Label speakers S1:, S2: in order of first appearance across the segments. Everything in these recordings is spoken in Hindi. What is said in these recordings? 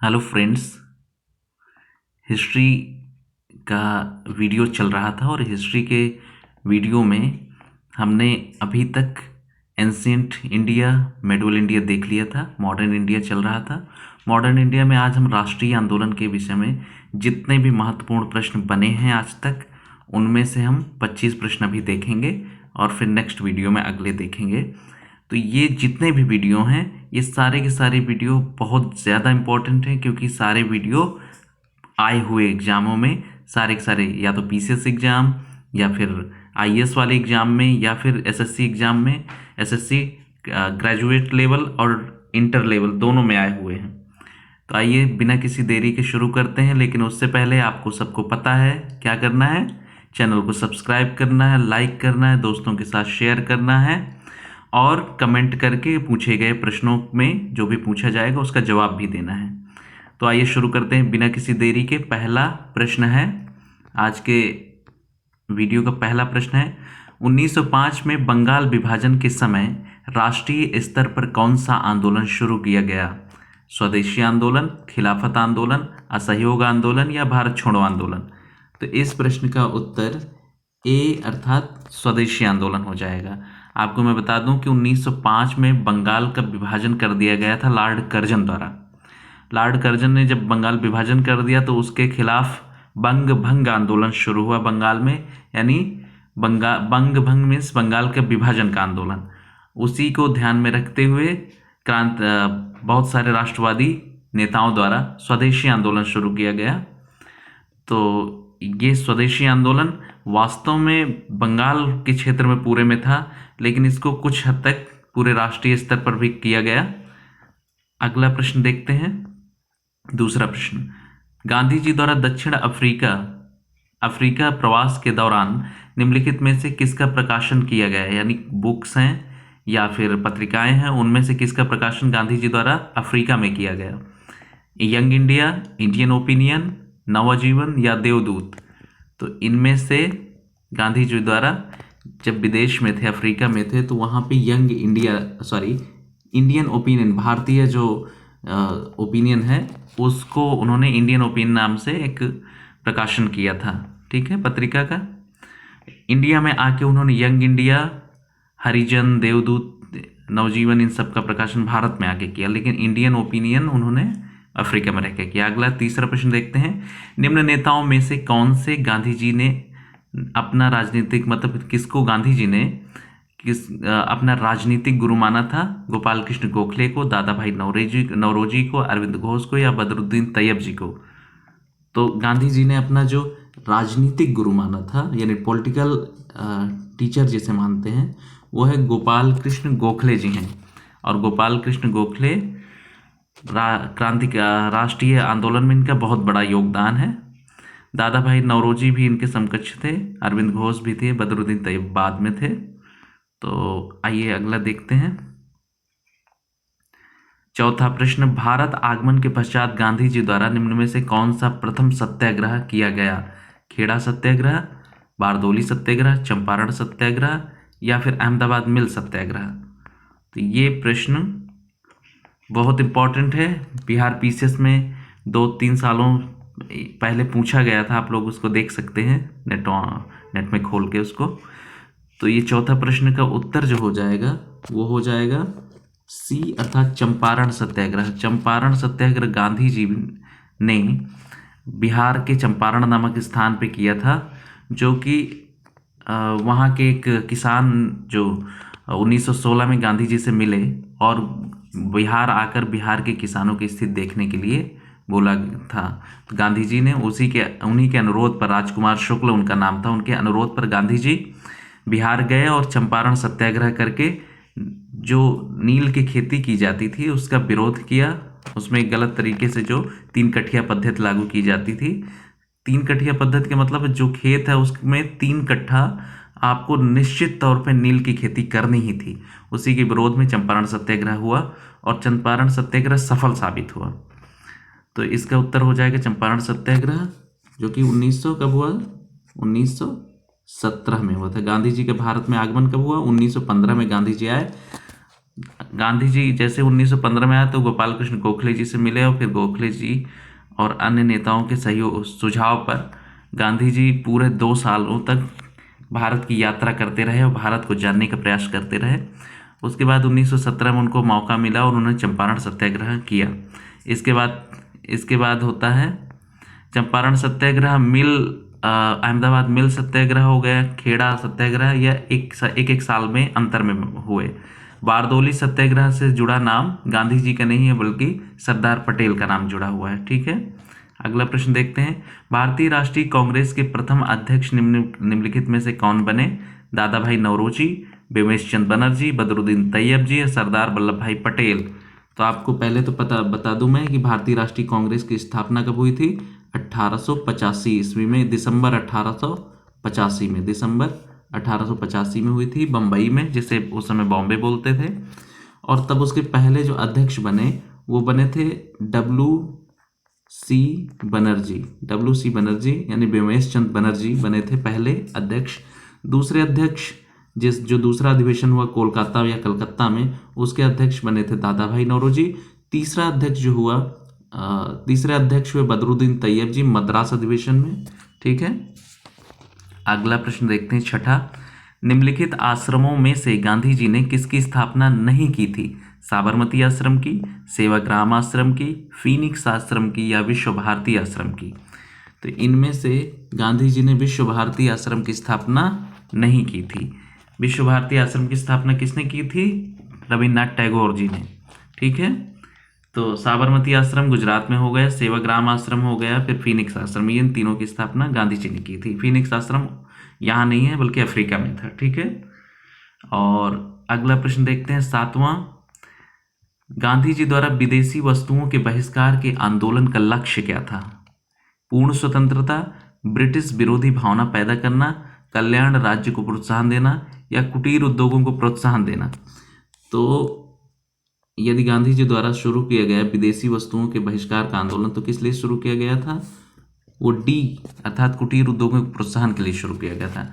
S1: Hello friends. हिस्ट्री का वीडियो चल रहा था और हिस्ट्री के वीडियो में हमने अभी तक एंशिएंट इंडिया, मेडुअल इंडिया देख लिया था। मॉडर्न इंडिया चल रहा था। मॉडर्न इंडिया में आज हम राष्ट्रीय आंदोलन के विषय में जितने भी महत्वपूर्ण प्रश्न बने हैं आज तक, उनमें से हम 25 प्रश्न अभी देखेंगे और फिर नेक्स्ट वीडियो में अगले देखेंगे। तो ये जितने भी वीडियो हैं, ये सारे के सारे वीडियो बहुत ज़्यादा इम्पोर्टेंट हैं, क्योंकि सारे वीडियो आए हुए एग्ज़ामों में, सारे के सारे या तो पीसीएस एग्ज़ाम या फिर आईएएस वाले एग्ज़ाम में या फिर एसएससी एग्ज़ाम में, एसएससी ग्रेजुएट लेवल और इंटर लेवल दोनों में आए हुए हैं। तो आइए बिना किसी देरी के शुरू करते हैं। लेकिन उससे पहले आपको सबको पता है क्या करना है। चैनल को सब्सक्राइब करना है, लाइक करना है, दोस्तों के साथ शेयर करना है और कमेंट करके पूछे गए प्रश्नों में जो भी पूछा जाएगा उसका जवाब भी देना है। तो आइए शुरू करते हैं बिना किसी देरी के। पहला प्रश्न है, आज के वीडियो का पहला प्रश्न है, 1905 में बंगाल विभाजन के समय राष्ट्रीय स्तर पर कौन सा आंदोलन शुरू किया गया? स्वदेशी आंदोलन, खिलाफत आंदोलन, असहयोग आंदोलन या भारत छोड़ो आंदोलन? तो इस प्रश्न का उत्तर ए अर्थात स्वदेशी आंदोलन हो जाएगा। आपको मैं बता दूं कि 1905 में बंगाल का विभाजन कर दिया गया था लॉर्ड कर्जन द्वारा। लॉर्ड कर्जन ने जब बंगाल विभाजन कर दिया तो उसके खिलाफ बंग भंग आंदोलन शुरू हुआ बंगाल में, यानी बंग भंग मीन्स बंगाल के विभाजन का आंदोलन। उसी को ध्यान में रखते हुए बहुत सारे राष्ट्रवादी नेताओं द्वारा स्वदेशी आंदोलन शुरू किया गया। तो ये स्वदेशी आंदोलन वास्तव में बंगाल के क्षेत्र में पूरे में था, लेकिन इसको कुछ हद तक पूरे राष्ट्रीय स्तर पर भी किया गया। अगला प्रश्न देखते हैं। दूसरा प्रश्न, गांधी जी द्वारा दक्षिण अफ्रीका प्रवास के दौरान निम्नलिखित में से किसका प्रकाशन किया गया है? यानी बुक्स हैं या फिर पत्रिकाएं हैं, उनमें से किसका प्रकाशन गांधी जी द्वारा अफ्रीका में किया गया? यंग इंडिया, इंडियन ओपिनियन, नवजीवन या देवदूत? तो इनमें से गांधी जी द्वारा जब विदेश में थे, अफ्रीका में थे, तो वहाँ पे इंडियन ओपिनियन, भारतीय जो ओपिनियन है उसको उन्होंने इंडियन ओपिनियन नाम से एक प्रकाशन किया था, ठीक है, पत्रिका का। इंडिया में आके उन्होंने यंग इंडिया, हरिजन, देवदूत, नवजीवन, इन सब का प्रकाशन भारत में आके किया, लेकिन इंडियन ओपिनियन उन्होंने अफ्रीका में रह के किया। अगला तीसरा प्रश्न देखते हैं, निम्न नेताओं में से कौन से गांधी जी ने अपना राजनीतिक, मतलब किसको गांधी जी ने अपना राजनीतिक गुरु माना था? गोपाल कृष्ण गोखले को, दादा भाई नौरोजी को, अरविंद घोष को या बदरुद्दीन तैयब जी को? तो गांधी जी ने अपना जो राजनीतिक गुरु माना था, यानी पॉलिटिकल टीचर जिसे मानते हैं, वो है गोपाल कृष्ण गोखले जी हैं। और गोपाल कृष्ण गोखले राष्ट्रीय आंदोलन में इनका बहुत बड़ा योगदान है। दादा भाई नौरोजी भी इनके समकक्ष थे, अरविंद घोष भी थे, बदरुद्दीन तैयब बाद में थे। तो आइए अगला देखते हैं। चौथा प्रश्न, भारत आगमन के पश्चात गांधी जी द्वारा निम्न में से कौन सा प्रथम सत्याग्रह किया गया? खेड़ा सत्याग्रह, बारदोली सत्याग्रह, चंपारण सत्याग्रह या फिर अहमदाबाद मिल सत्याग्रह? तो ये प्रश्न बहुत इम्पोर्टेंट है। बिहार पीसीएस में 2-3 सालों पहले पूछा गया था, आप लोग उसको देख सकते हैं नेट में खोल के उसको। तो ये चौथा प्रश्न का उत्तर जो हो जाएगा वो हो जाएगा सी अर्थात चंपारण सत्याग्रह। चंपारण सत्याग्रह गांधी जी ने बिहार के चंपारण नामक स्थान पे किया था, जो कि वहाँ के एक किसान जो 1916 में गांधी जी से मिले और बिहार आकर बिहार के किसानों की स्थिति देखने के लिए बोला था। तो गांधी जी ने उन्हीं के अनुरोध पर, राजकुमार शुक्ल उनका नाम था, उनके अनुरोध पर गांधी जी बिहार गए और चंपारण सत्याग्रह करके जो नील की खेती की जाती थी उसका विरोध किया। उसमें गलत तरीके से जो 3 कठिया पद्धति लागू की जाती थी। 3 कठिया पद्धति का मतलब जो खेत है उसमें 3 कट्ठा आपको निश्चित तौर पे नील की खेती करनी ही थी। उसी के विरोध में चंपारण सत्याग्रह हुआ और चंपारण सत्याग्रह सफल साबित हुआ। तो इसका उत्तर हो जाएगा चंपारण सत्याग्रह, जो कि 1900 कब हुआ? 1917 में हुआ था। गांधी जी के भारत में आगमन कब हुआ? 1915 में गांधी जी आए गांधी जी जैसे 1915 में आए तो गोपाल कृष्ण गोखले जी से मिले और फिर गोखले जी और अन्य नेताओं के सहयोग सुझाव पर गांधी जी पूरे 2 सालों तक भारत की यात्रा करते रहे और भारत को जानने का प्रयास करते रहे। उसके बाद 1917 में उनको मौका मिला और उन्होंने चंपारण सत्याग्रह किया। इसके बाद होता है चंपारण सत्याग्रह, अहमदाबाद मिल सत्याग्रह हो गया, खेड़ा सत्याग्रह, या एक साल में अंतर में हुए। बारदोली सत्याग्रह से जुड़ा नाम गांधी जी का नहीं है बल्कि सरदार पटेल का नाम जुड़ा हुआ है। ठीक है, अगला प्रश्न देखते हैं। भारतीय राष्ट्रीय कांग्रेस के प्रथम अध्यक्ष निम्नलिखित में से कौन बने? दादा भाई नौरोजी, बेमेश चंद बनर्जी, बदरुद्दीन तैयब जी या सरदार वल्लभ भाई पटेल? तो आपको पहले तो बता दूं मैं कि भारतीय राष्ट्रीय कांग्रेस की स्थापना कब हुई थी? 1885 ईस्वी में, दिसंबर 1885 में हुई थी, बम्बई में, जिसे उस समय बॉम्बे बोलते थे। और तब उसके पहले जो अध्यक्ष बने वो बने थे डब्ल्यू सी बनर्जी यानी बेमेश चंद बनर्जी बने थे पहले अध्यक्ष। दूसरे अध्यक्ष जो दूसरा अधिवेशन हुआ कोलकाता या कलकत्ता में, उसके अध्यक्ष बने थे दादा भाई नौरोजी। तीसरे अध्यक्ष हुए बदरुद्दीन तैयब जी मद्रास अधिवेशन में। ठीक है, अगला प्रश्न देखते हैं, छठा। निम्नलिखित आश्रमों में से गांधी जी ने किसकी स्थापना नहीं की थी? साबरमती आश्रम की, सेवाग्राम आश्रम की, फीनिक्स आश्रम की या विश्व भारती आश्रम की? तो इनमें से गांधी जी ने विश्व भारती आश्रम की स्थापना नहीं की थी। विश्व भारती आश्रम की स्थापना किसने की थी? रविन्द्रनाथ टैगोर जी ने। ठीक है, तो साबरमती आश्रम गुजरात में हो गया, सेवाग्राम आश्रम हो गया, फिर फीनिक्स आश्रम, ये इन तीनों की स्थापना गांधी जी ने की थी। फीनिक्स आश्रम यहाँ नहीं है बल्कि अफ्रीका में था। ठीक है, और अगला प्रश्न देखते हैं, सातवां। गांधी जी द्वारा विदेशी वस्तुओं के बहिष्कार के आंदोलन का लक्ष्य क्या था? पूर्ण स्वतंत्रता, ब्रिटिश विरोधी भावना पैदा करना, कल्याण राज्य को प्रोत्साहन देना या कुटीर उद्योगों को प्रोत्साहन देना? तो यदि गांधी जी द्वारा शुरू किया गया विदेशी वस्तुओं के बहिष्कार का आंदोलन तो किस लिए शुरू किया गया था? वो डी अर्थात कुटीर उद्योगों के प्रोत्साहन के लिए शुरू किया गया था।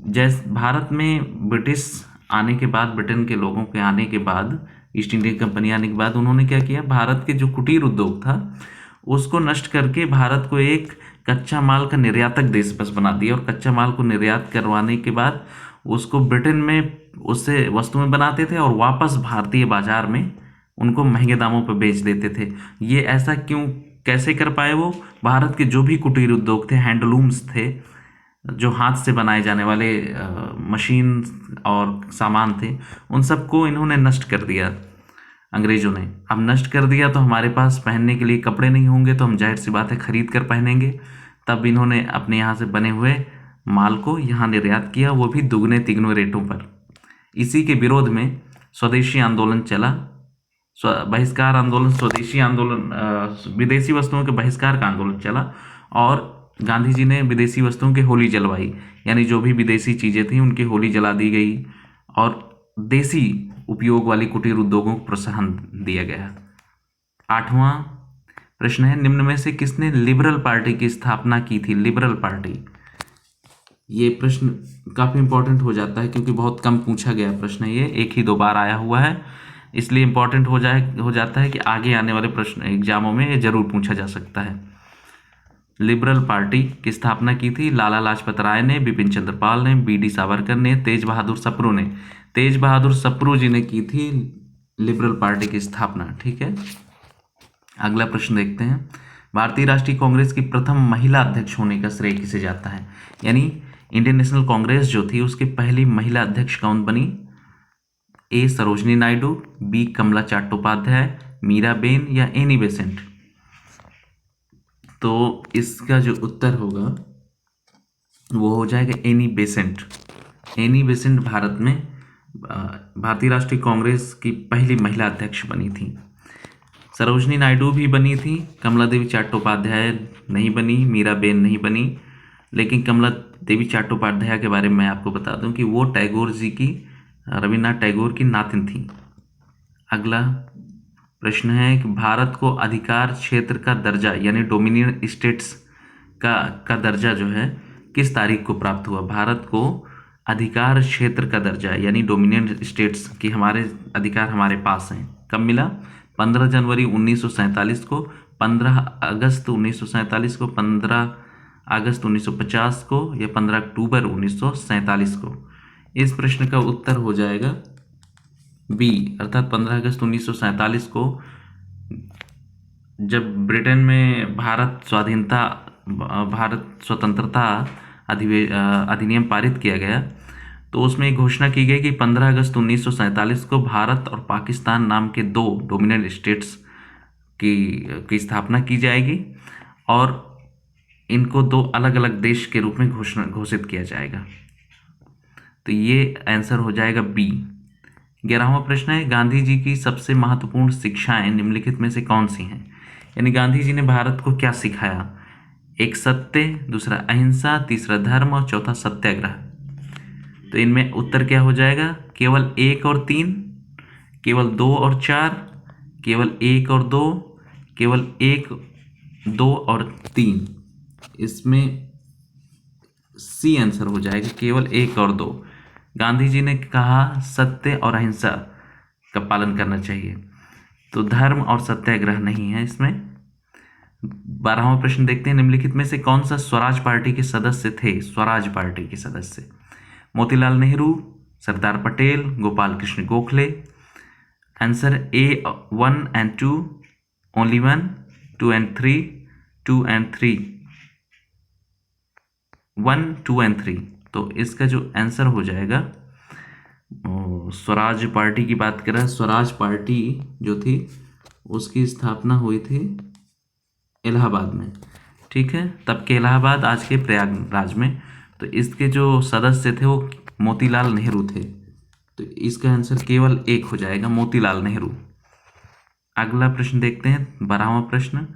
S1: जैसे भारत में ब्रिटिश आने के बाद, ब्रिटेन के लोगों के आने के बाद, ईस्ट इंडिया कंपनी आने के बाद उन्होंने क्या किया? भारत के जो कुटीर उद्योग था उसको नष्ट करके भारत को एक कच्चा माल का निर्यातक देश बस बना दिया, और कच्चा माल को निर्यात करवाने के बाद उसको ब्रिटेन में उससे वस्तुएं बनाते थे और वापस भारतीय बाजार में उनको महंगे दामों पर बेच देते थे। ये ऐसा कैसे कर पाए? वो भारत के जो भी कुटीर उद्योग थे, हैंडलूम्स थे, जो हाथ से बनाए जाने वाले मशीन और सामान थे, उन सबको इन्होंने नष्ट कर दिया अंग्रेजों ने। अब नष्ट कर दिया तो हमारे पास पहनने के लिए कपड़े नहीं होंगे, तो हम जाहिर सी बात है खरीद कर पहनेंगे। तब इन्होंने अपने यहाँ से बने हुए माल को यहाँ निर्यात किया, वो भी दुगने तिगने रेटों पर। इसी के विरोध में स्वदेशी आंदोलन चला, बहिष्कार आंदोलन, स्वदेशी आंदोलन, विदेशी वस्तुओं के बहिष्कार का आंदोलन चला, और गांधी जी ने विदेशी वस्तुओं की होली जलवाई, यानी जो भी विदेशी चीज़ें थी उनकी होली जला दी गई और देसी उपयोग वाली कुटीर उद्योगों को प्रोत्साहन दिया गया। आठवां प्रश्न है, निम्न में से किसने लिबरल पार्टी की स्थापना की थी? लिबरल पार्टी, ये प्रश्न काफ़ी इंपॉर्टेंट हो जाता है क्योंकि बहुत कम पूछा गया प्रश्न है, ये एक ही दो बार आया हुआ है, इसलिए इंपॉर्टेंट हो जाता है कि आगे आने वाले प्रश्न एग्जामों में ये जरूर पूछा जा सकता है। लिबरल पार्टी की स्थापना की थी लाला लाजपत राय ने, बिपिन चंद्र पाल ने, बी.डी. सावरकर ने, तेज बहादुर सप्रू ने। तेज बहादुर सप्रू जी ने की थी लिबरल पार्टी की स्थापना। ठीक है, अगला प्रश्न देखते हैं, भारतीय राष्ट्रीय कांग्रेस की प्रथम महिला अध्यक्ष होने का श्रेय किसे जाता है? यानी इंडियन नेशनल कांग्रेस जो थी उसकी पहली महिला अध्यक्ष कौन बनी? ए सरोजनी नायडू, बी कमला चट्टोपाध्याय, मीराबेन या एनी बेसेंट? तो इसका जो उत्तर होगा वो हो जाएगा Annie Besant. Annie Besant Bharat में भारतीय राष्ट्रीय कांग्रेस की पहली महिला अध्यक्ष बनी थी। सरोजनी नायडू भी बनी थी, कमला देवी चट्टोपाध्याय नहीं बनी, मीराबेन नहीं बनी, लेकिन कमला देवी चट्टोपाध्याय के बारे में मैं आपको बता दूं कि वो टैगोर जी की, रविन्द्रनाथ टैगोर की नातिन थी। अगला प्रश्न है कि भारत को अधिकार क्षेत्र का दर्जा यानी डोमिनियन स्टेट्स का दर्जा जो है किस तारीख को प्राप्त हुआ? भारत को अधिकार क्षेत्र का दर्जा, यानी डोमिनेंट स्टेट्स की हमारे अधिकार हमारे पास हैं, कब मिला? 15 जनवरी 1947 को, 15 अगस्त 1947 को, 15 अगस्त 1950 को, या 15 अक्टूबर 1947 को। इस प्रश्न का उत्तर हो जाएगा बी, अर्थात 15 अगस्त 1947 को, जब ब्रिटेन में भारत स्वतंत्रता अधिनियम पारित किया गया, तो उसमें एक घोषणा की गई कि 15 अगस्त 1947 को भारत और पाकिस्तान नाम के दो डोमिनेंट स्टेट्स की स्थापना की जाएगी और इनको दो अलग अलग देश के रूप में घोषित किया जाएगा। तो ये आंसर हो जाएगा बी। 11वां प्रश्न है, गांधी जी की सबसे महत्वपूर्ण शिक्षाएं निम्नलिखित में से कौन सी हैं? यानी गांधी जी ने भारत को क्या सिखाया? एक सत्य, दूसरा अहिंसा, तीसरा धर्म और चौथा सत्याग्रह। तो इनमें उत्तर क्या हो जाएगा? केवल 1 और 3, केवल 2 और 4, केवल 1 और 2, केवल 1, 2 और 3। इसमें सी आंसर हो जाएगा, केवल 1 और 2। गांधी जी ने कहा सत्य और अहिंसा का पालन करना चाहिए, तो धर्म और सत्याग्रह नहीं है इसमें। 12वां प्रश्न देखते हैं, निम्नलिखित में से कौन सा स्वराज पार्टी के सदस्य थे? स्वराज पार्टी के सदस्य Motilal Nehru, Sardar Patel, Gopal Krishna Gokhale. Answer A 1 and 2, only 1, 2 and 3, 2 and 3, 1, 2 and 3। तो इसका जो आंसर हो जाएगा, स्वराज पार्टी की बात करें, स्वराज पार्टी जो थी उसकी स्थापना हुई थी इलाहाबाद में, ठीक है, तब के इलाहाबाद, आज के प्रयागराज में। तो इसके जो सदस्य थे वो मोतीलाल नेहरू थे, तो इसका आंसर केवल 1 हो जाएगा, मोतीलाल नेहरू। अगला प्रश्न देखते हैं, 12वां प्रश्न,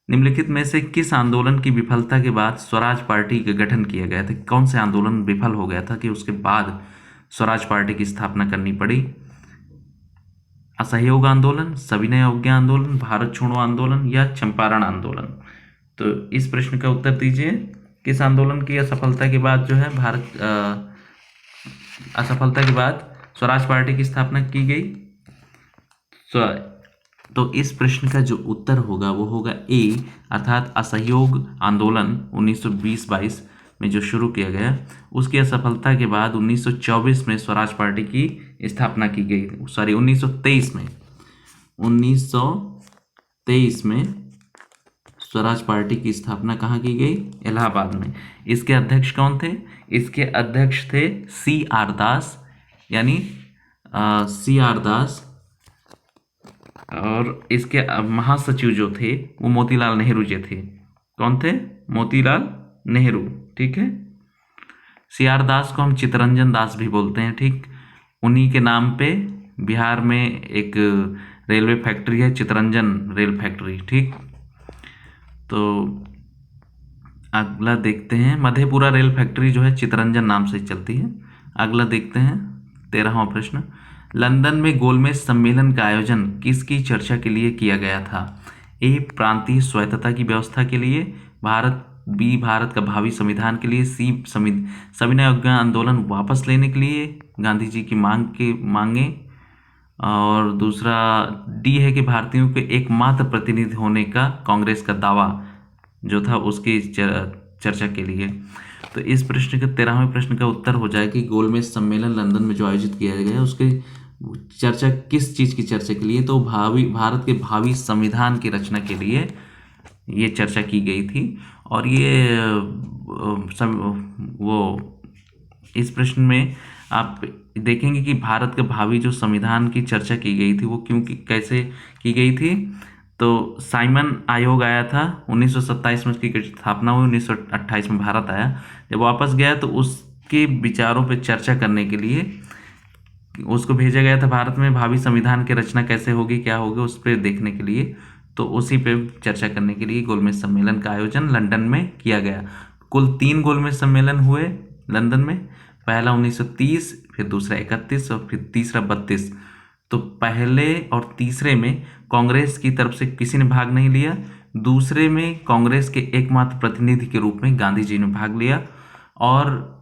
S1: निम्नलिखित में से किस आंदोलन की विफलता के बाद स्वराज पार्टी का गठन किया गया था? कौन से आंदोलन विफल हो गया था कि उसके बाद स्वराज पार्टी की स्थापना करनी पड़ी? असहयोग आंदोलन, सविनय अवज्ञा आंदोलन, भारत छोड़ो आंदोलन या चंपारण आंदोलन? तो इस प्रश्न का उत्तर दीजिए, किस आंदोलन की असफलता के बाद जो है असफलता के बाद स्वराज पार्टी की स्थापना की गई? तो इस प्रश्न का जो उत्तर होगा वो होगा ए, अर्थात असहयोग आंदोलन 1920-22 में जो शुरू किया गया, उसकी असफलता के बाद 1924 में स्वराज पार्टी की स्थापना की गई। सॉरी, 1923 में स्वराज पार्टी की स्थापना कहाँ की गई? इलाहाबाद में। इसके अध्यक्ष कौन थे? इसके अध्यक्ष थे C.R. दास, यानी C.R. दास, और इसके महासचिव जो थे वो मोतीलाल नेहरू जी थे। कौन थे? मोतीलाल नेहरू, ठीक है। C.R. दास को हम चित्तरंजन दास भी बोलते हैं, ठीक। उन्हीं के नाम पे बिहार में एक रेलवे फैक्ट्री है, चित्तरंजन रेल फैक्ट्री, ठीक। तो अगला देखते हैं, मधेपुरा रेल फैक्ट्री जो है चित्तरंजन नाम से चलती है। अगला देखते हैं, 13वां प्रश्न, लंदन में गोलमेज सम्मेलन का आयोजन किसकी चर्चा के लिए किया गया था? ए, प्रांतीय स्वायत्तता की व्यवस्था के लिए, बी, भारत का भावी संविधान के लिए, सी, सविनय अवज्ञा आंदोलन वापस लेने के लिए, गांधी जी की मांगे, और दूसरा डी है कि भारतीयों के एकमात्र प्रतिनिधि होने का कांग्रेस का दावा जो था उसकी चर्चा के लिए। तो इस प्रश्न का 13वें प्रश्न का उत्तर हो जाए कि गोलमेज सम्मेलन लंदन में जो आयोजित किया गया उसके चर्चा किस चीज़ की चर्चा के लिए? तो भारत के भावी संविधान की रचना के लिए ये चर्चा की गई थी। और ये इस प्रश्न में आप देखेंगे कि भारत के भावी जो संविधान की चर्चा की गई थी वो कैसे की गई थी? तो साइमन आयोग आया था, 1927 में उसकी स्थापना हुई, 1928 में भारत आया। जब वापस गया तो उसके विचारों पर चर्चा करने के लिए उसको भेजा गया था भारत में, भावी संविधान की रचना कैसे होगी, क्या होगी, उस पर देखने के लिए। तो उसी पे चर्चा करने के लिए गोलमेज सम्मेलन का आयोजन लंदन में किया गया। कुल 3 गोलमेज सम्मेलन हुए लंदन में, पहला 1930, फिर दूसरा 31 और फिर तीसरा 32। तो पहले और तीसरे में कांग्रेस की तरफ से किसी ने भाग नहीं लिया, दूसरे में कांग्रेस के एकमात्र प्रतिनिधि के रूप में गांधी जी ने भाग लिया, और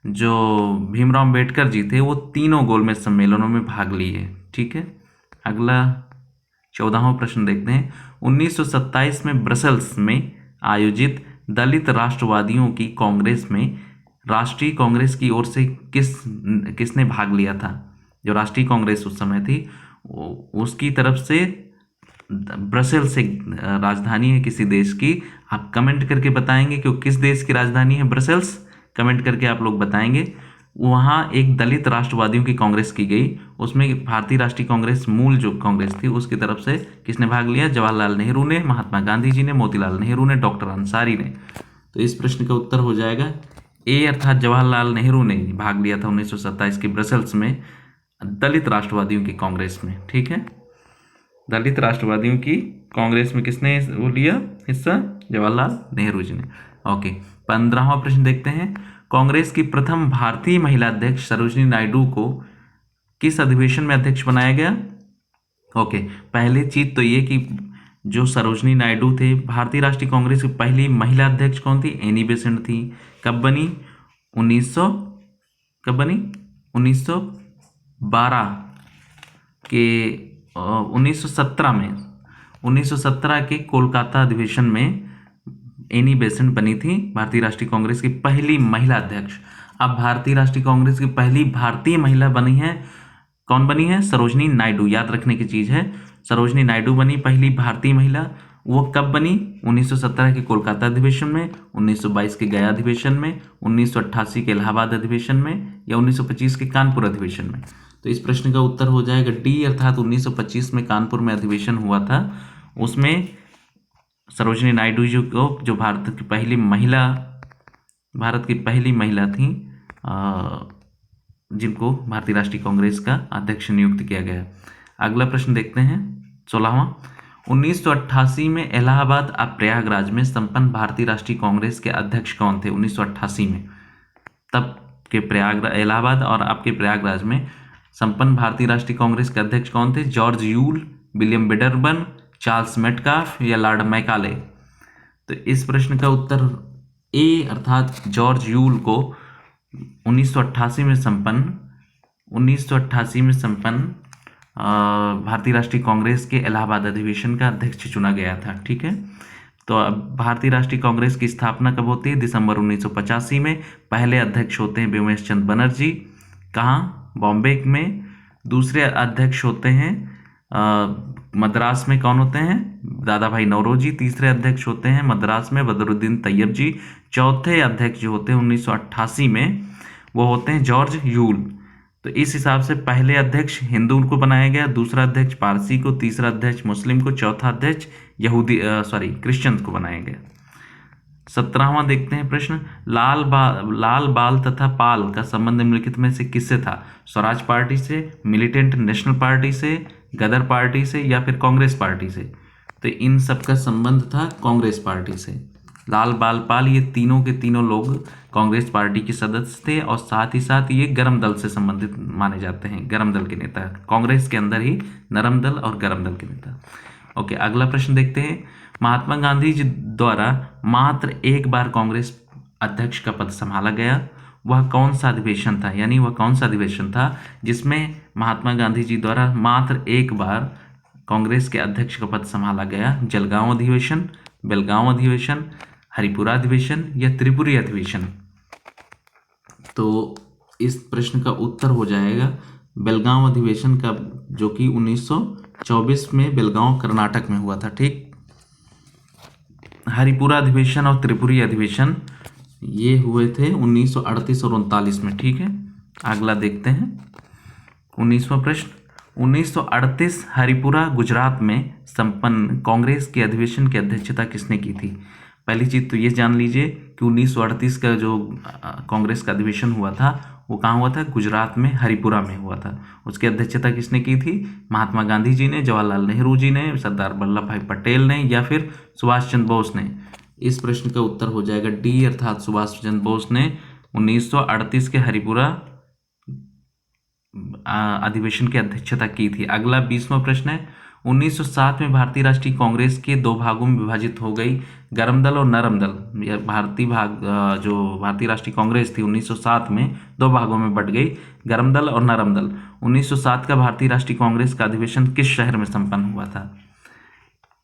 S1: जो भीमराव अम्बेडकर जी थे वो तीनों गोलमेज सम्मेलनों में भाग लिए। ठीक है, अगला 14वां प्रश्न देखते हैं। 1927 में ब्रसेल्स में आयोजित दलित राष्ट्रवादियों की कांग्रेस में राष्ट्रीय कांग्रेस की ओर से किसने भाग लिया था? जो राष्ट्रीय कांग्रेस उस समय थी उसकी तरफ से ब्रसेल्स एक राजधानी है किसी देश की। आप कमेंट करके बताएंगे कि वो किस देश की राजधानी है ब्रसेल्स, कमेंट करके आप लोग बताएंगे। वहाँ एक दलित राष्ट्रवादियों की कांग्रेस की गई, उसमें भारतीय राष्ट्रीय कांग्रेस मूल जो कांग्रेस थी उसकी तरफ से किसने भाग लिया? जवाहरलाल नेहरू ने, महात्मा गांधी जी ने, मोतीलाल नेहरू ने, डॉक्टर अंसारी ने। तो इस प्रश्न का उत्तर हो जाएगा ए, अर्थात जवाहरलाल नेहरू ने भाग लिया था 1927 की ब्रसेल्स में दलित राष्ट्रवादियों की कांग्रेस में। ठीक है, दलित राष्ट्रवादियों की कांग्रेस में किसने वो लिया हिस्सा? जवाहरलाल नेहरू जी ने। ओके, 15वां प्रश्न देखते हैं। कांग्रेस की प्रथम भारतीय महिला अध्यक्ष सरोजिनी नायडू को किस अधिवेशन में अध्यक्ष बनाया गया? ओके, पहले चीज तो ये कि जो सरोजिनी नायडू थे, भारतीय राष्ट्रीय कांग्रेस की पहली महिला अध्यक्ष कौन थी? एनी बेसेंट थी। कब बनी? 1900 कब बनी? 1912 के 1917 में, 1917 के कोलकाता अधिवेशन में एनी बेसेंट बनी थी भारतीय राष्ट्रीय कांग्रेस की पहली महिला अध्यक्ष। अब भारतीय राष्ट्रीय कांग्रेस की पहली भारतीय महिला बनी है, कौन बनी है? सरोजिनी नायडू। याद रखने की चीज है, सरोजिनी नायडू बनी पहली भारतीय महिला। वो कब बनी? 1917 के कोलकाता अधिवेशन में, 1922 के गया अधिवेशन में, 1988 के इलाहाबाद अधिवेशन में, या 1925 के कानपुर अधिवेशन में। तो इस प्रश्न का उत्तर हो जाएगा डी, अर्थात 1925 में कानपुर में अधिवेशन हुआ था। उसमें सरोजिनी नायडू जी को, जो भारत की पहली महिला थी, जिनको भारतीय राष्ट्रीय कांग्रेस का अध्यक्ष नियुक्त किया गया। अगला प्रश्न देखते हैं 16वां। 1988 में इलाहाबाद और प्रयागराज में संपन्न भारतीय राष्ट्रीय कांग्रेस के अध्यक्ष कौन थे? 1988 में तब के इलाहाबाद और आपके प्रयागराज में संपन्न भारतीय राष्ट्रीय कांग्रेस के अध्यक्ष कौन थे? George Yule, William Wedderburn, Charles Metcalfe या लॉर्ड मैकाले। तो इस प्रश्न का उत्तर ए, अर्थात जॉर्ज यूल को 1988 में संपन्न भारतीय राष्ट्रीय कांग्रेस के इलाहाबाद अधिवेशन का अध्यक्ष चुना गया था। ठीक है, तो अब भारतीय राष्ट्रीय कांग्रेस की स्थापना कब होती है? दिसंबर 1985 में। पहले अध्यक्ष होते हैं व्योमेश चंद्र बनर्जी, कहाँ? बॉम्बे में। दूसरे अध्यक्ष होते हैं मद्रास में, कौन होते हैं? दादा भाई नौरोजी। तीसरे अध्यक्ष होते हैं मद्रास में बदरुद्दीन तैयब जी। चौथे अध्यक्ष जो होते हैं 1988 में वो होते हैं जॉर्ज यूल। तो इस हिसाब से पहले अध्यक्ष हिंदू को बनाया गया, दूसरा अध्यक्ष पारसी को, तीसरा अध्यक्ष मुस्लिम को, चौथा अध्यक्ष क्रिश्चियन को बनाया गया। 17वां देखते हैं प्रश्न। लाल बाल तथा पाल का संबंध निम्नलिखित में से किससे था? स्वराज पार्टी से, मिलिटेंट नेशनल पार्टी से, गदर पार्टी से, या फिर कांग्रेस पार्टी से? तो इन सब का संबंध था कांग्रेस पार्टी से। लाल बाल पाल ये तीनों के तीनों लोग कांग्रेस पार्टी के सदस्य थे और साथ ही साथ ये गरम दल से संबंधित माने जाते हैं, गरम दल के नेता। कांग्रेस के अंदर ही नरम दल और गरम दल के नेता। ओके, अगला प्रश्न देखते हैं। महात्मा गांधी जी द्वारा मात्र एक बार कांग्रेस अध्यक्ष का पद संभाला गया, वह कौन सा अधिवेशन था? यानी वह कौन सा अधिवेशन था जिसमें महात्मा गांधी जी द्वारा मात्र एक बार कांग्रेस के अध्यक्ष का पद संभाला गया? जलगांव अधिवेशन, बेलगांव अधिवेशन, हरिपुरा अधिवेशन या त्रिपुरी अधिवेशन? तो इस प्रश्न का उत्तर हो जाएगा बेलगांव अधिवेशन का, जो कि 1924 में बेलगांव कर्नाटक में हुआ था। ठीक, हरिपुरा अधिवेशन और त्रिपुरी अधिवेशन ये हुए थे 1938 और 39 में। ठीक है, अगला देखते हैं 19वां प्रश्न। 1938 हरिपुरा गुजरात में संपन्न कांग्रेस के अधिवेशन की अध्यक्षता किसने की थी? पहली चीज तो ये जान लीजिए कि 1938 का जो कांग्रेस का अधिवेशन हुआ था वो कहाँ हुआ था? गुजरात में हरिपुरा में हुआ था। उसकी अध्यक्षता किसने की थी? महात्मा गांधी जी ने, जवाहरलाल नेहरू जी ने, सरदार वल्लभ भाई पटेल ने, या फिर सुभाष चंद्र बोस ने? इस प्रश्न का उत्तर हो जाएगा डी, अर्थात सुभाष चंद्र बोस ने 1938 के हरिपुरा अधिवेशन की अध्यक्षता की थी। अगला 20वां प्रश्न है। 1907 में भारतीय राष्ट्रीय कांग्रेस के दो भागों में विभाजित हो गई। गरम दल और नरम दल। यह जो भारतीय राष्ट्रीय कांग्रेस थी 1907 में दो भागों में बट गई, गरम दल और नरम दल। 1907 का भारतीय राष्ट्रीय कांग्रेस का अधिवेशन किस शहर में संपन्न हुआ था?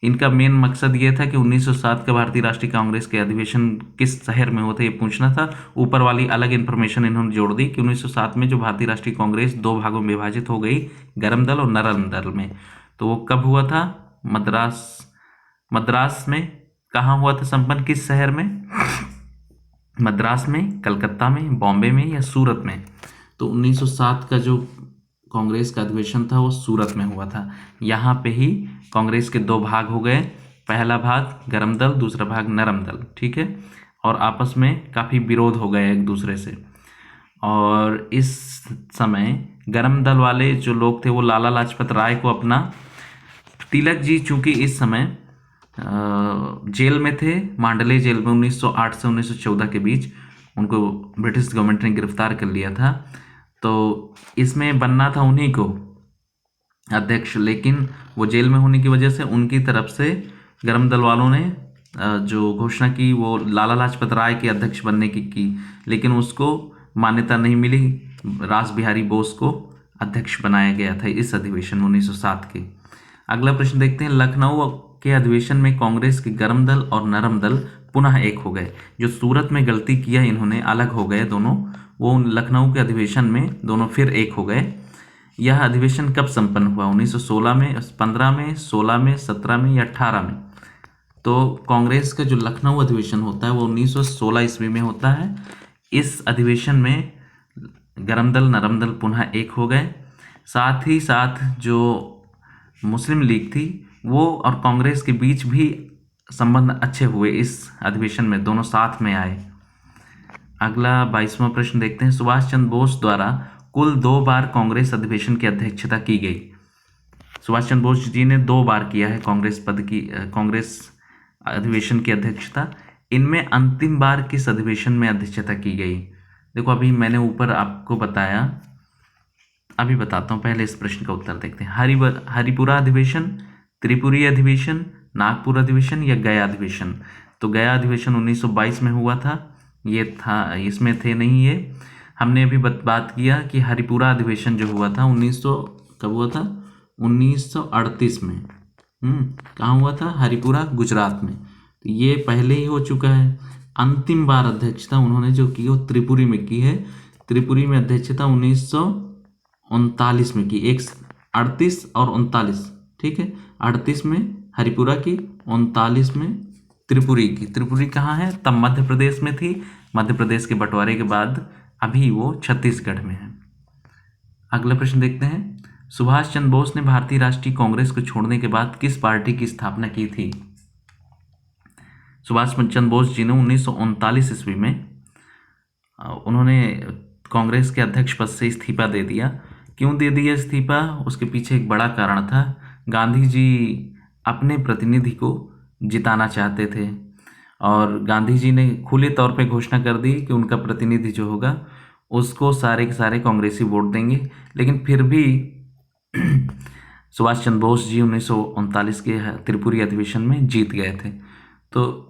S1: इनका मेन मकसद ये था कि 1907 का भारतीय राष्ट्रीय कांग्रेस के अधिवेशन किस शहर में होते, ये पूछना था। ऊपर वाली अलग इन्फॉर्मेशन इन्होंने जोड़ दी कि 1907 में जो भारतीय राष्ट्रीय कांग्रेस दो भागों में विभाजित हो गई, गरम दल और नरम दल में, तो वो कब हुआ था? मद्रास में। कहाँ हुआ था संपन्न, किस शहर में? मद्रास में, कलकत्ता में, बॉम्बे में या सूरत में? तो 1907 का जो कांग्रेस का अधिवेशन था वो सूरत में हुआ था। यहाँ पे ही कांग्रेस के दो भाग हो गए, पहला भाग गरम दल, दूसरा भाग नरम दल, ठीक है। और आपस में काफ़ी विरोध हो गए एक दूसरे से। और इस समय गरम दल वाले जो लोग थे वो लाला लाजपत राय को अपना, तिलक जी चूंकि इस समय जेल में थे, मांडले जेल में 1908 से 1914 के बीच, उनको ब्रिटिश गवर्नमेंट ने गिरफ्तार कर लिया था, तो इसमें बनना था उन्हीं को अध्यक्ष, लेकिन वो जेल में होने की वजह से उनकी तरफ से गरम दल वालों ने जो घोषणा की वो लाला लाजपत राय के अध्यक्ष बनने की, लेकिन उसको मान्यता नहीं मिली। रास बिहारी बोस को अध्यक्ष बनाया गया था इस अधिवेशन 1907 के। अगला प्रश्न देखते हैं, लखनऊ के अधिवेशन में कांग्रेस के गरम दल और नरम दल पुनः एक हो गए। जो सूरत में गलती किया इन्होंने, अलग हो गए दोनों, वो लखनऊ के अधिवेशन में दोनों फिर एक हो गए। यह अधिवेशन कब संपन्न हुआ? 1916 में, 15 में, 16 में, 17 में या 18 में? तो कांग्रेस का जो लखनऊ अधिवेशन होता है वो 1916 ईस्वी में होता है। इस अधिवेशन में गरम दल नरम दल पुनः एक हो गए। साथ ही साथ जो मुस्लिम लीग थी वो और कांग्रेस के बीच भी संबंध अच्छे हुए, इस अधिवेशन में दोनों साथ में आए। अगला 22वां प्रश्न देखते हैं, सुभाष चंद्र बोस द्वारा कुल 2 बार कांग्रेस अधिवेशन की अध्यक्षता की गई। सुभाष चंद्र बोस जी ने 2 बार किया है कांग्रेस अधिवेशन की अध्यक्षता। इनमें अंतिम बार किस अधिवेशन में अध्यक्षता की गई? देखो अभी मैंने ऊपर आपको बताया, अभी बताता हूँ, पहले इस प्रश्न का उत्तर देखते हैं। हरिपुरा अधिवेशन, त्रिपुरी अधिवेशन, नागपुर अधिवेशन या गया अधिवेशन? तो गया अधिवेशन 1922 में हुआ था, ये था, इसमें थे नहीं ये। हमने अभी बात किया कि हरिपुरा अधिवेशन जो हुआ था 1900 कब हुआ था? 1938 में। कहाँ हुआ था? हरिपुरा, गुजरात में। तो ये पहले ही हो चुका है। अंतिम बार अध्यक्षता उन्होंने जो की वो त्रिपुरी में की है। त्रिपुरी में अध्यक्षता 1939 में की, 38 और 39, ठीक है। 38 में हरिपुरा की, 39 में त्रिपुरी की। त्रिपुरी कहाँ है? तब मध्य प्रदेश में थी। मध्य प्रदेश के बंटवारे के बाद अभी वो छत्तीसगढ़ में है। अगला प्रश्न देखते हैं, सुभाष चंद्र बोस ने भारतीय राष्ट्रीय कांग्रेस को छोड़ने के बाद किस पार्टी की स्थापना की थी? सुभाष चंद्र बोस जी ने 1939 ईस्वी में उन्होंने कांग्रेस के अध्यक्ष पद से इस्तीफा दे दिया। क्यों दे दिया इस्तीफा? उसके पीछे एक बड़ा कारण था। गांधी जी अपने प्रतिनिधि को जिताना चाहते थे और गांधी जी ने खुले तौर पे घोषणा कर दी कि उनका प्रतिनिधि जो होगा उसको सारे के सारे कांग्रेसी वोट देंगे। लेकिन फिर भी सुभाष चंद्र बोस जी 1939 के त्रिपुरी अधिवेशन में जीत गए थे। तो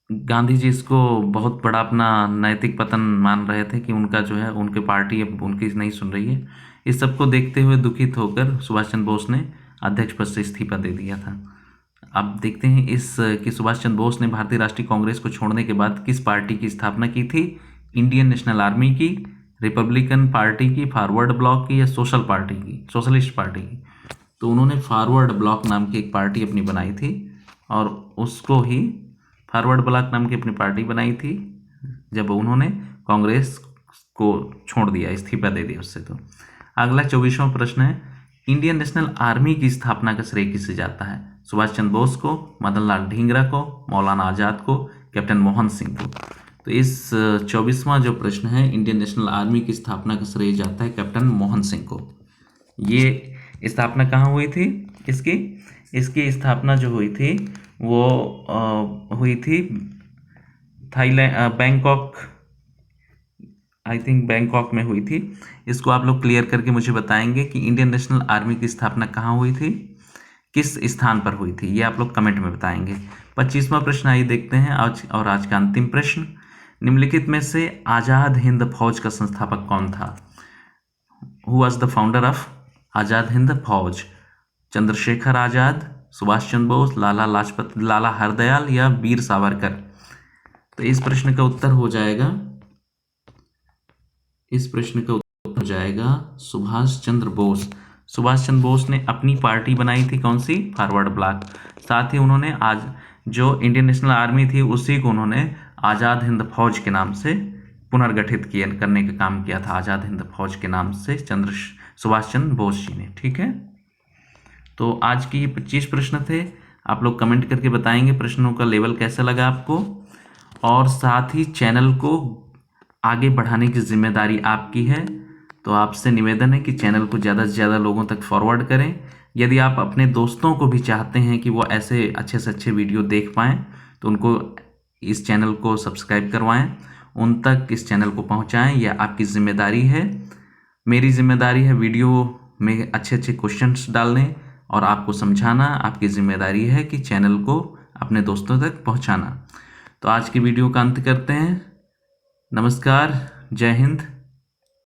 S1: गांधी जी इसको बहुत बड़ा अपना नैतिक पतन मान रहे थे कि उनका जो है, उनकी पार्टी अब उनकी नहीं सुन रही है। इस सबको देखते हुए दुखित होकर सुभाष चंद्र बोस ने अध्यक्ष पद से इस्तीफा दे दिया था। अब देखते हैं इस कि सुभाष चंद्र बोस ने भारतीय राष्ट्रीय कांग्रेस को छोड़ने के बाद किस पार्टी की स्थापना की थी? इंडियन नेशनल आर्मी की, रिपब्लिकन पार्टी की, फॉरवर्ड ब्लॉक की या सोशलिस्ट पार्टी की? तो उन्होंने फॉरवर्ड ब्लॉक नाम की एक पार्टी अपनी बनाई थी और उसको ही फॉरवर्ड ब्लॉक नाम की अपनी पार्टी बनाई थी जब उन्होंने कांग्रेस को छोड़ दिया, इस्तीफा दे दिया उससे। तो अगला 24वां प्रश्न है, इंडियन नेशनल आर्मी की स्थापना का श्रेय किसे जाता है? सुभाष चंद्र बोस को, मदन लाल ढींगरा को, मौलाना आज़ाद को, कैप्टन मोहन सिंह को? तो इस 24वां जो प्रश्न है, इंडियन नेशनल आर्मी की स्थापना का श्रेय जाता है कैप्टन मोहन सिंह को। ये स्थापना कहाँ हुई थी इसकी स्थापना जो हुई थी वो हुई थी Thailand, Bangkok, I think Bangkok में हुई थी। इसको आप लोग क्लियर करके मुझे बताएंगे कि इंडियन नेशनल आर्मी की स्थापना कहाँ हुई थी। किस स्थान पर हुई थी, ये आप लोग कमेंट में बताएंगे। 25वां प्रश्न आइए देखते हैं आज का अंतिम प्रश्न। निम्नलिखित में से आज़ाद हिंद फौज का संस्थापक कौन था? Who was the founder of Azad Hind Fauj? Chandrashekhar आज़ाद, सुभाष चंद्र बोस, लाला हरदयाल या वीर सावरकर? तो इस प्रश्न का उत्तर हो जाएगा सुभाष चंद्र बोस। सुभाष चंद्र बोस ने अपनी पार्टी बनाई थी, कौन सी? Forward block. साथ ही उन्होंने आज जो इंडियन नेशनल आर्मी थी उसी को उन्होंने आज़ाद हिंद फौज के नाम से पुनर्गठित करने का काम किया था, आज़ाद हिंद फौज के नाम से सुभाष चंद्र बोस जी ने। ठीक है, तो आज के ये 25 प्रश्न थे। आप लोग कमेंट करके बताएंगे प्रश्नों का लेवल कैसा लगा आपको, और साथ ही चैनल को आगे बढ़ाने की जिम्मेदारी आपकी है। तो आपसे निवेदन है कि चैनल को ज़्यादा से ज़्यादा लोगों तक फॉरवर्ड करें। यदि आप अपने दोस्तों को भी चाहते हैं कि वो ऐसे अच्छे से अच्छे वीडियो देख पाएँ तो उनको इस चैनल को सब्सक्राइब करवाएं, उन तक इस चैनल को पहुंचाएं। यह आपकी जिम्मेदारी है। मेरी जिम्मेदारी है वीडियो में अच्छे अच्छे क्वेश्चंस डालने और आपको समझाना। आपकी जिम्मेदारी है कि चैनल को अपने दोस्तों तक पहुंचाना। तो आज की वीडियो का अंत करते हैं। नमस्कार, जय हिंद।